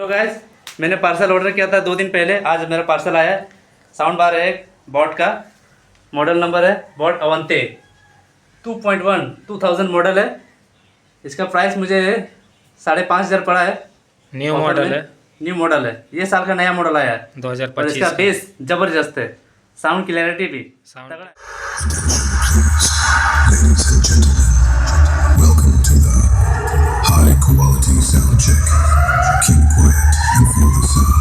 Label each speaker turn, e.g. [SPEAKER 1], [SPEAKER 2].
[SPEAKER 1] Guys, मैंने parcel order KIA था 2 दिन पहले। आज मेरा पार्सल आया है। साउंड बार है एक बॉट का, मॉडल नंबर है बॉट अवंते 2.1 2000 मॉडल है। इसका प्राइस मुझे 5,500 पड़ा है।
[SPEAKER 2] न्यू मॉडल है,
[SPEAKER 1] न्यू मॉडल है, ये साल का नया मॉडल आया है
[SPEAKER 2] 2025
[SPEAKER 1] और इसका बेस जबरदस्त है, साउंड क्लैरिटी भी
[SPEAKER 2] sound.
[SPEAKER 3] Ladies and gentlemen, welcome to the high quality sound check. Keep quiet and feel the sound.